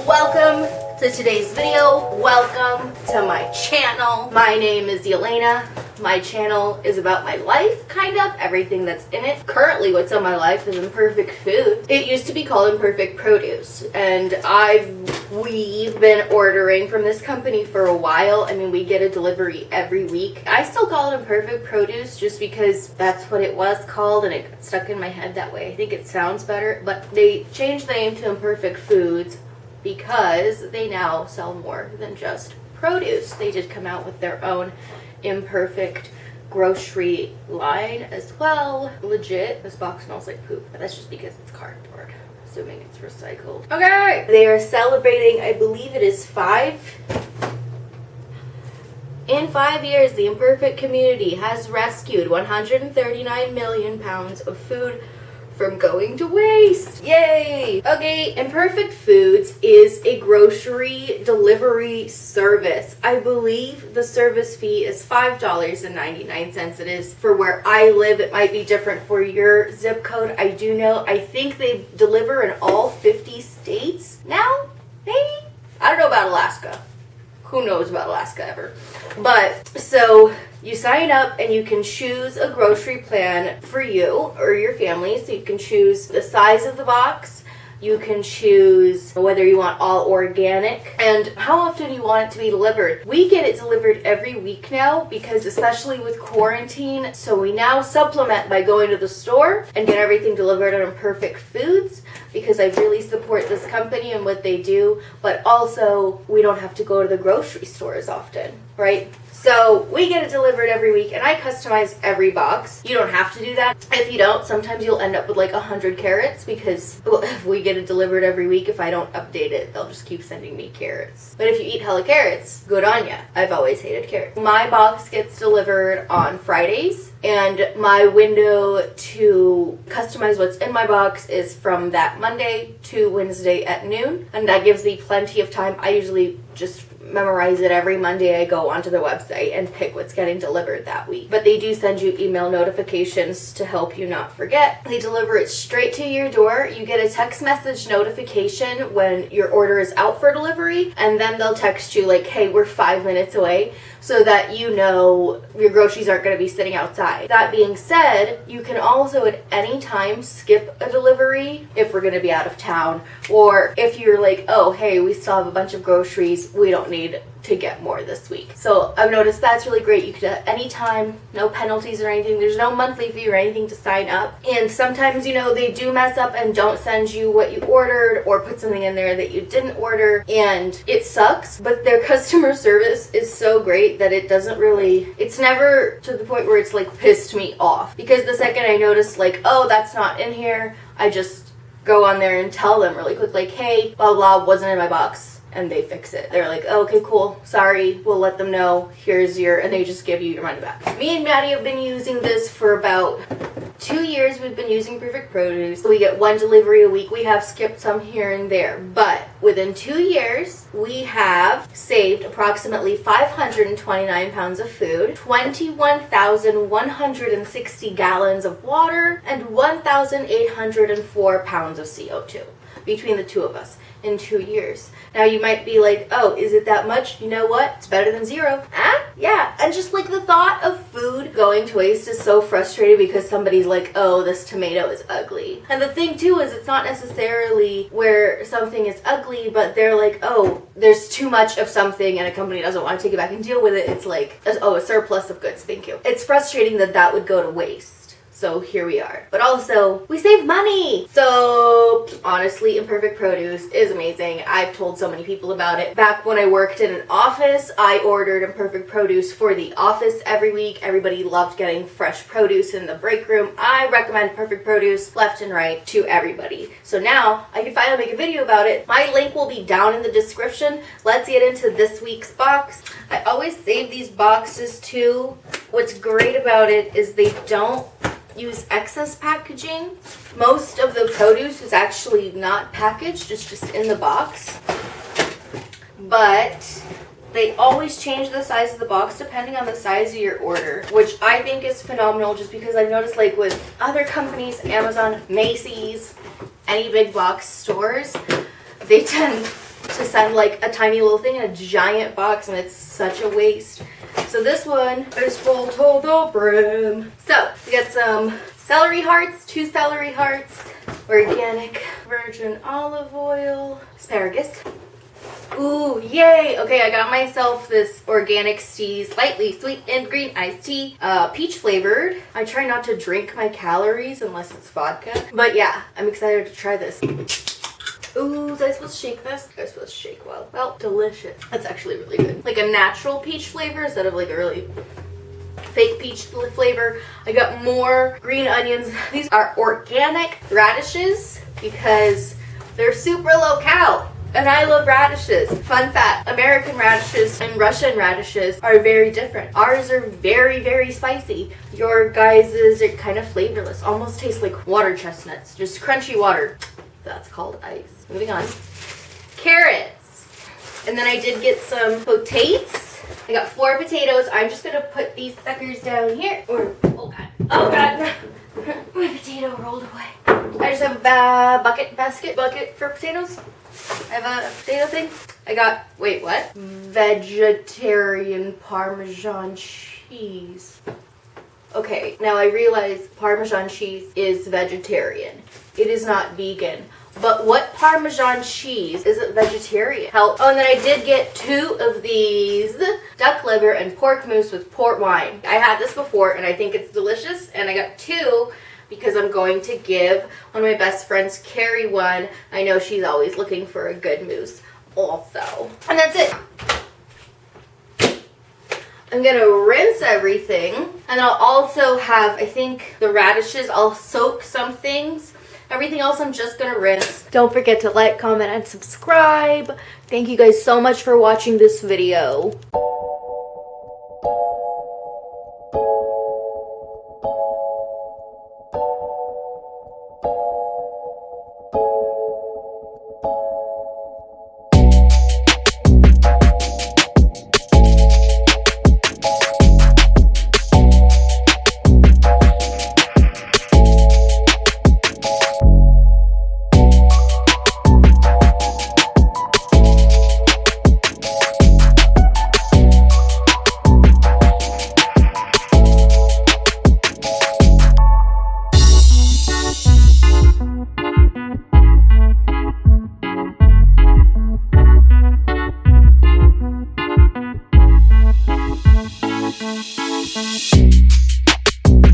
Welcome to today's video. Welcome to my channel. My name is Elena. My channel is about my life, kind of, everything that's in it. Currently, what's on my life is Imperfect Foods. It used to be called Imperfect Produce, and we've been ordering from this company for a while. I mean, we get a delivery every week. I still call it Imperfect Produce just because that's what it was called, and it got stuck in my head that way. I think it sounds better, but they changed the name to Imperfect Foods because they now sell more than just produce. They did come out with their own imperfect grocery line as well. Legit, this box smells like poop, but that's just because it's cardboard, assuming it's recycled. Okay, they are celebrating, I believe it is in 5 years, the Imperfect community has rescued 139 million pounds of food from going to waste. Yay! Okay, Imperfect Foods is a grocery delivery service. I believe the service fee is $5.99. It is for where I live. It might be different for your zip code. I do know. I think they deliver in all 50 states now, maybe? I don't know about Alaska. Who knows about Alaska ever? But, so you sign up and you can choose a grocery plan for you or your family. So you can choose the size of the box. You can choose whether you want all organic and how often you want it to be delivered. We get it delivered every week now because especially with quarantine, so we now supplement by going to the store and get everything delivered on Imperfect Foods because I really support this company and what they do, but also we don't have to go to the grocery store as often, right? So we get it delivered every week and I customize every box. You don't have to do that. If you don't, sometimes you'll end up with like 100 carrots because if we get it delivered every week, if I don't update it, they'll just keep sending me carrots. But if you eat hella carrots, good on ya. I've always hated carrots. My box gets delivered on Fridays and my window to customize what's in my box is from that Monday to Wednesday at noon. And that gives me plenty of time. I usually just memorize it every Monday. I go onto the website and pick what's getting delivered that week. But they do send you email notifications to help you not forget. They deliver it straight to your door. You get a text message notification when your order is out for delivery, and then they'll text you like, hey, we're 5 minutes away, so that you know your groceries aren't going to be sitting outside. That being said, you can also at any time skip a delivery if we're going to be out of town, or if you're like, oh, hey, we still have a bunch of groceries, we don't need to get more this week. So I've noticed that's really great. You could at any time, no penalties or anything. There's no monthly fee or anything to sign up. And sometimes, you know, they do mess up and don't send you what you ordered or put something in there that you didn't order. And it sucks, but their customer service is so great that it doesn't really, it's never to the point where it's like pissed me off. Because the second I notice like, oh, that's not in here, I just go on there and tell them really quick like, hey, blah, blah, wasn't in my box. And they fix it. They're like, oh, okay, cool. Sorry, we'll let them know. Here's your, and they just give you your money back. Me and Maddie have been using this for about 2 years. We've been using Perfect Produce. We get one delivery a week. We have skipped some here and there, but within 2 years, we have saved approximately 529 pounds of food, 21,160 gallons of water, and 1,804 pounds of CO2 between the two of us in 2 years. Now you might be like, oh, is it that much? You know what? It's better than zero. Yeah. And just like the thought of food going to waste is so frustrating because somebody's like, oh, this tomato is ugly. And the thing too is it's not necessarily where something is ugly, but they're like, oh, there's too much of something and a company doesn't want to take it back and deal with it. It's like, oh, a surplus of goods. Thank you. It's frustrating that that would go to waste. So here we are. But also, we save money! So, honestly, Imperfect Produce is amazing. I've told so many people about it. Back when I worked in an office, I ordered Imperfect Produce for the office every week. Everybody loved getting fresh produce in the break room. I recommend Perfect Produce left and right to everybody. So now, I can finally make a video about it. My link will be down in the description. Let's get into this week's box. I always save these boxes too. What's great about it is they don't use excess packaging. Most of the produce is actually not packaged, it's just in the box. But They always change the size of the box depending on the size of your order, which I think is phenomenal just because I've noticed like with other companies, Amazon, Macy's, any big box stores, they tend to send like a tiny little thing in a giant box, and it's such a waste. So this one is full to the brim. So we got some celery hearts, 2 celery hearts, organic virgin olive oil, asparagus. Ooh, yay! Okay, I got myself this organic tea, slightly sweet and green iced tea, peach flavored. I try not to drink my calories unless it's vodka. But yeah, I'm excited to try this. Ooh, is I supposed to shake this? I'm supposed to shake well. Well, delicious. That's actually really good. Like a natural peach flavor instead of like a really fake peach flavor. I got more green onions. These are organic radishes because they're super low cal. And I love radishes. Fun fact, American radishes and Russian radishes are very different. Ours are very, very spicy. Your guys's are kind of flavorless. Almost tastes like water chestnuts. Just crunchy water. That's called ice. Moving on. Carrots. And then I did get some potatoes. I got 4 potatoes. I'm just going to put these suckers down here. Or, oh God. Oh God. My potato rolled away. I just have a bucket for potatoes. I have a potato thing. I got, wait, what? Vegetarian Parmesan cheese. Okay, now I realize Parmesan cheese is vegetarian. It is not vegan. But what Parmesan cheese isn't vegetarian? Oh, and then I did get 2 of these duck liver and pork mousse with port wine. I had this before and I think it's delicious, and I got 2 because I'm going to give one of my best friends, Carrie, one. I know she's always looking for a good mousse also. And that's it. I'm gonna rinse everything, and I'll also have, I think, the radishes. I'll soak some things. Everything else I'm just gonna rinse. Don't forget to like, comment, and subscribe. Thank you guys so much for watching this video.